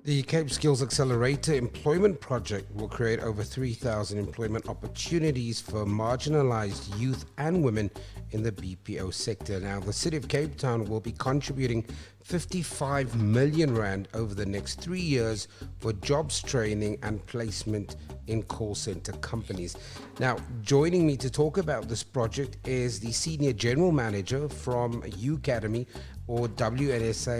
The Cape Skills Accelerator employment project will create over 3,000 employment opportunities for marginalized youth and women in the BPO sector. Now, the City of Cape Town will be contributing 55 million rand over the next 3 years for jobs training and placement in call center companies. Now, joining me to talk about this project is the Senior General Manager from Ucademy, or WNS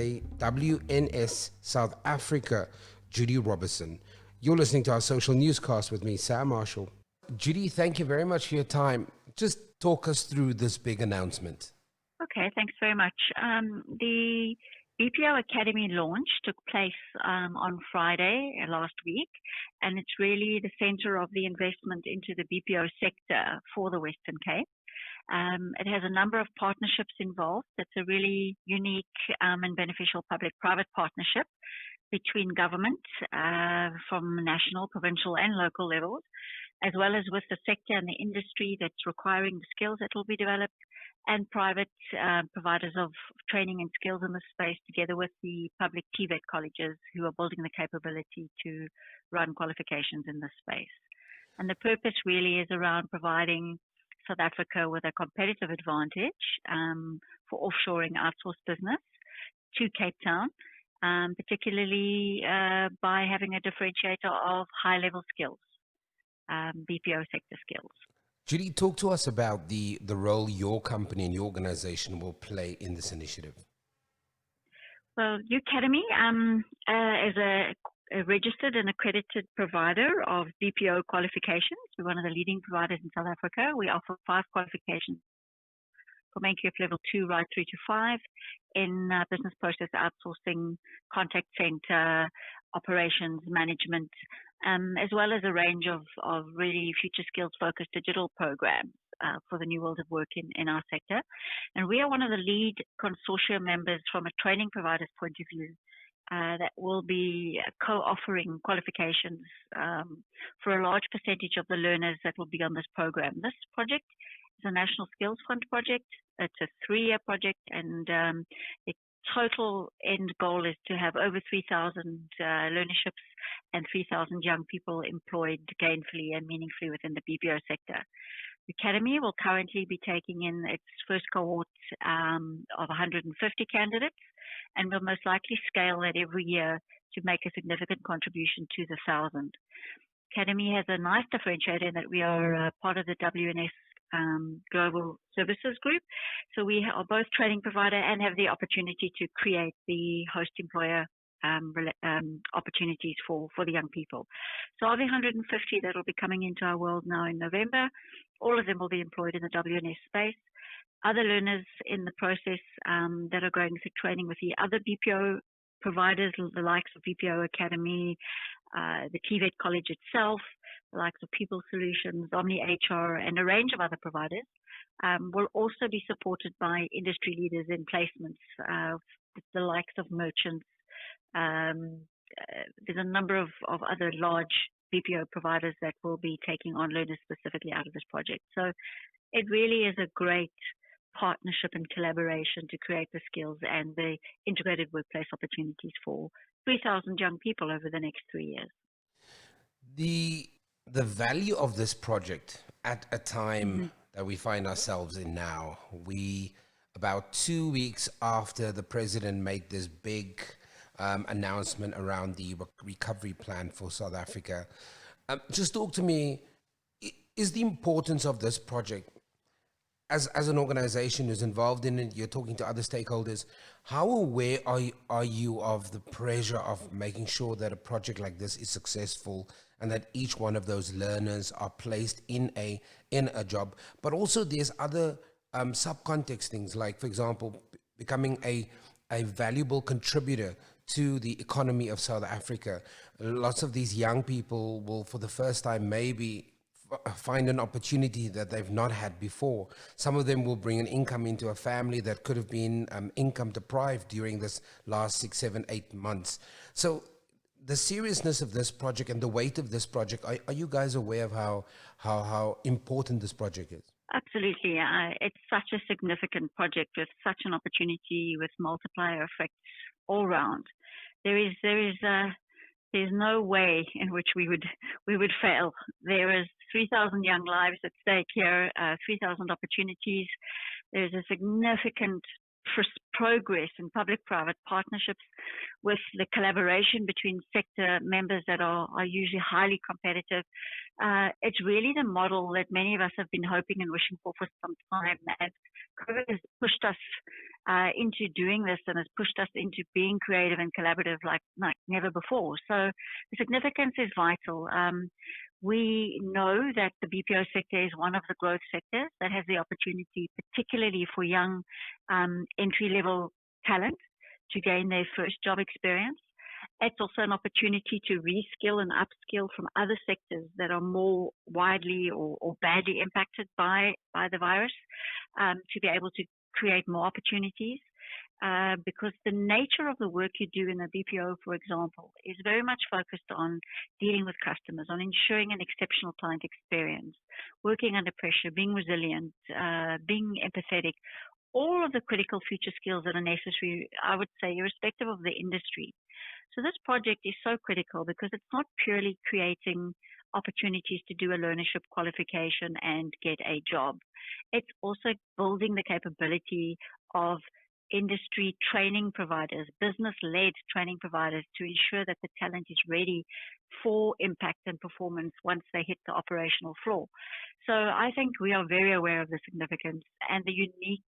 South Africa, Judy Robison. You're listening to our social newscast with me, Sam Marshall. Judy, thank you very much for your time. Just talk us through this big announcement. Okay, thanks very much. The BPO Academy launch took place on Friday last week, and it's really the center of the investment into the BPO sector for the Western Cape. It has a number of partnerships involved. It's a really unique and beneficial public-private partnership between government from national, provincial, and local levels, as well as with the sector and the industry that's requiring the skills that will be developed, and private providers of training and skills in this space, together with the public TVET colleges who are building the capability to run qualifications in this space. And the purpose really is around providing South Africa with a competitive advantage for offshoring outsourced business to Cape Town, particularly by having a differentiator of high-level skills, BPO sector skills. Judy, talk to us about the role your company and your organization will play in this initiative. Well, Ucademy is a registered and accredited provider of BPO qualifications. We're one of the leading providers in South Africa. We offer 5 qualifications from NQF level 2 right through to 5 in business process outsourcing, contact center, operations management, as well as a range of really future skills focused digital programs for the new world of work in our sector. And we are one of the lead consortium members from a training provider's point of view that will be co-offering qualifications for a large percentage of the learners that will be on this program. This project is a National Skills Fund project. It's a 3-year project, and the total end goal is to have over 3,000 learnerships and 3,000 young people employed gainfully and meaningfully within the BPO sector. The Academy will currently be taking in its first cohort of 150 candidates, and will most likely scale that every year to make a significant contribution to the 1,000. Academy has a nice differentiator in that we are part of the WNS Global Services Group. So we are both training provider and have the opportunity to create the host employer opportunities for the young people. So of the 150 that will be coming into our world now in November, all of them will be employed in the WNS space. Other learners in the process that are going through training with the other BPO providers, the likes of BPO Academy, the TVET College itself, the likes of People Solutions, Omni HR, and a range of other providers, will also be supported by industry leaders in placements, the likes of merchants. There's a number of other large BPO providers that will be taking on learners specifically out of this project. So it really is a great partnership and collaboration to create the skills and the integrated workplace opportunities for 3,000 young people over the next 3 years. The value of this project at a time that we find ourselves in now, about 2 weeks after the president made this big announcement around the recovery plan for South Africa, just talk to me, is the importance of this project, as an organization who's involved in it, you're talking to other stakeholders, how aware are you of the pressure of making sure that a project like this is successful and that each one of those learners are placed in a job? But also there's other subcontext things, like, for example, becoming a valuable contributor to the economy of South Africa. Lots of these young people will, for the first time, maybe find an opportunity that they've not had before. Some of them will bring an income into a family that could have been income deprived during this last 6, 7, 8 months. So the seriousness of this project and the weight of this project, are you guys aware of how important this project is? Absolutely. It's such a significant project with such an opportunity with multiplier effects all round. There is there's no way in which we would fail. There is 3,000 young lives at stake here, 3,000 opportunities. There's a significant progress in public-private partnerships with the collaboration between sector members that are usually highly competitive. It's really the model that many of us have been hoping and wishing for some time. And COVID has pushed us into doing this and has pushed us into being creative and collaborative like never before. So the significance is vital. We know that the BPO sector is one of the growth sectors that has the opportunity, particularly for young entry-level talent, to gain their first job experience. It's also an opportunity to reskill and upskill from other sectors that are more widely or badly impacted by the virus, to be able to create more opportunities. Because the nature of the work you do in a BPO, for example, is very much focused on dealing with customers, on ensuring an exceptional client experience, working under pressure, being resilient, being empathetic, all of the critical future skills that are necessary, I would say, irrespective of the industry. So this project is so critical because it's not purely creating opportunities to do a learnership qualification and get a job. It's also building the capability of industry training providers, business-led training providers, to ensure that the talent is ready for impact and performance once they hit the operational floor. So I think we are very aware of the significance and the unique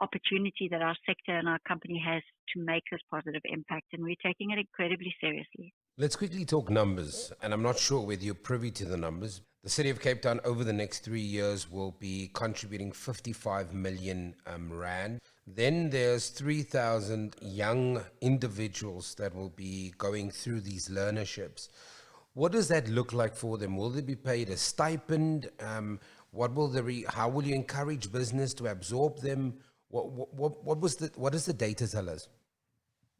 opportunity that our sector and our company has to make this positive impact, and we're taking it incredibly seriously. Let's quickly talk numbers, and I'm not sure whether you're privy to the numbers. The City of Cape Town over the next 3 years will be contributing 55 million rand. Then there's 3,000 young individuals that will be going through these learnerships. What does that look like for them? Will they be paid a stipend? How will you encourage business to absorb them? What does the data tell us?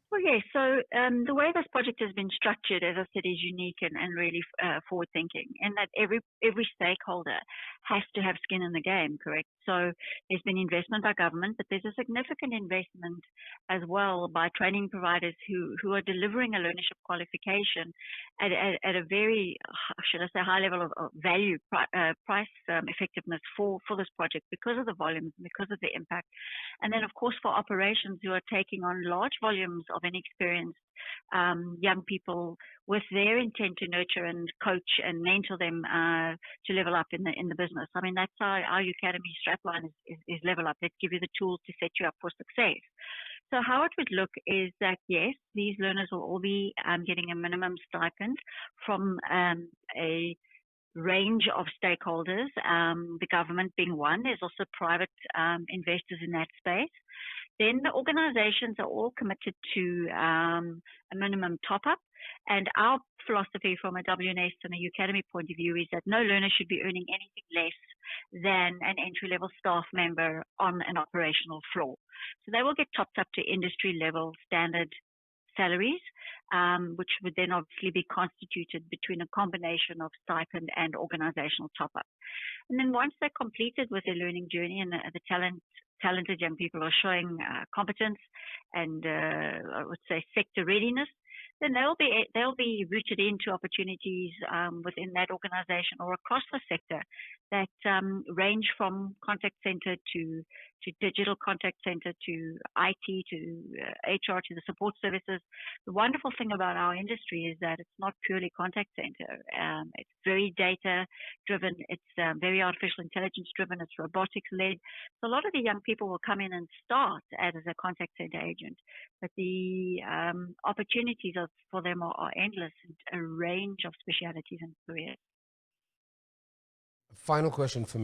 Well, yes. So the way this project has been structured, as I said, is unique and really forward-thinking, in that every stakeholder has to have skin in the game, correct? So there's been investment by government, but there's a significant investment as well by training providers who are delivering a learnership qualification at a very, should I say, high level of value, price effectiveness for this project because of the volumes, because of the impact. And then, of course, for operations who are taking on large volumes of inexperienced young people with their intent to nurture and coach and mentor them to level up in the business. I mean, that's our Ucademy strapline is level up. Let's give you the tools to set you up for success. So how it would look is that, yes, these learners will all be getting a minimum stipend from a range of stakeholders, the government being one. There's also private investors in that space. Then the organizations are all committed to a minimum top-up. And our philosophy from a WNS and a Ucademy point of view is that no learner should be earning anything less than an entry-level staff member on an operational floor. So they will get topped up to industry-level standard salaries, which would then obviously be constituted between a combination of stipend and organizational top-up. And then once they're completed with their learning journey and the talented young people are showing competence and I would say sector readiness, then they'll be rooted into opportunities within that organization or across the sector that range from contact center to digital contact center to IT to HR to the support services. The wonderful thing about our industry is that it's not purely contact center. It's very data driven. It's very artificial intelligence driven. It's robotics led. So a lot of the young people will come in and start as a contact center agent, but the opportunities for them are endless, a range of specialities and careers. Final question from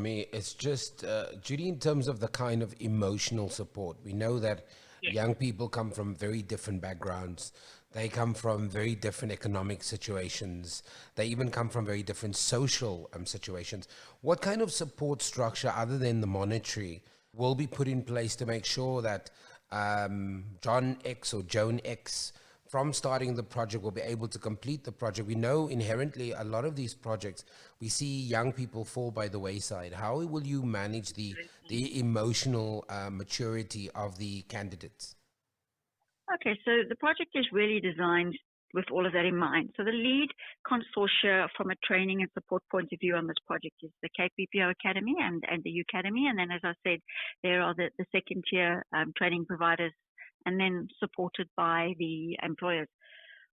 me is just, Judy, in terms of the kind of emotional support. We know that young people come from very different backgrounds. They come from very different economic situations. They even come from very different social situations. What kind of support structure, other than the monetary, will be put in place to make sure that John X or Joan X, from starting the project, will be able to complete the project? We know inherently a lot of these projects, we see young people fall by the wayside. How will you manage the emotional maturity of the candidates? Okay, so the project is really designed with all of that in mind. So the lead consortia from a training and support point of view on this project is the Cape BPO Academy and the Ucademy. And then, as I said, there are the second tier training providers, and then supported by the employers.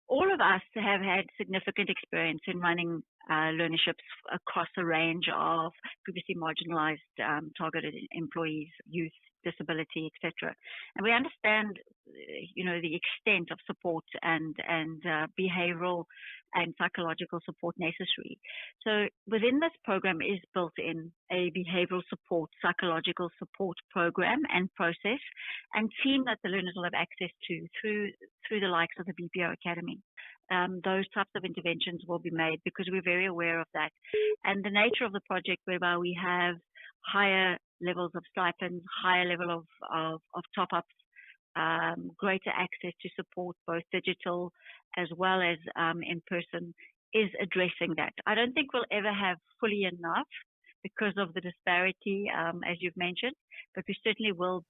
All of us have had significant experience in running learnerships across a range of previously marginalized targeted employees, youth, disability, etc. And we understand, the extent of support and behavioral and psychological support necessary. So within this program is built in a behavioral support, psychological support program and process and team that the learners will have access to through the likes of the BPO Academy. Those types of interventions will be made because we're very aware of that. And the nature of the project, whereby we have higher levels of stipends, higher level of top-ups, greater access to support, both digital as well as in person, is addressing that. I don't think we'll ever have fully enough because of the disparity, as you've mentioned, but we certainly will